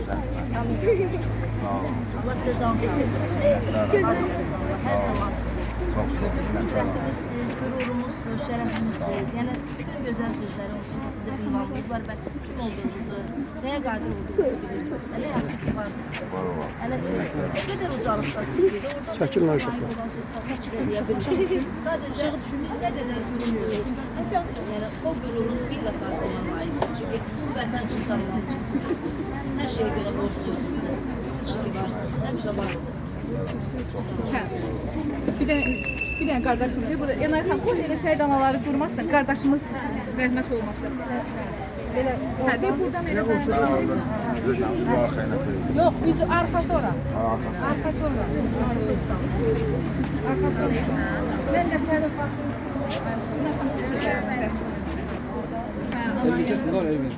Sağ olun. Allah size can sağlığı. Her zaman Çok sağ olun. şerefimizsiniz, gururumuzsunuz, şerefimizsiniz. Yani bütün güzel sözlerim size ünvanlayıblar ve kim olduğunuzu, neye qadir olduğunuzu bilirsiniz. Elə yaxşı ki varsınız. Var olasın. Elə ne kadar ucalıqda sizdir. Oradan da sahip olan sözler çəkir deyə bilmişim. Sadece biz ne kadar gururluyuz. Siz yani o gururun bir de farkına layıksınız. Çünkü siz vətən üçün sağlamak kimsiniz. Her şeye göre borçluyuz size. İyi ki varsınız. Həmişə var olun. Hə. Bir dənə qardaşım deyir, burada Enar xan qoy elə şəhid anaları durmazsan, qardaşımız zəhmət olmasın. Belə, hə, deyir buradan elə dayanır. Biz arkayına koyuyoruz. Yox, biz arxası ora. Arkası. Arxası ora. Çox sağ olun. Arxası ora. Mən də sənin baxım. Siz nə yapmışsınız? Hə, Kesin var evin.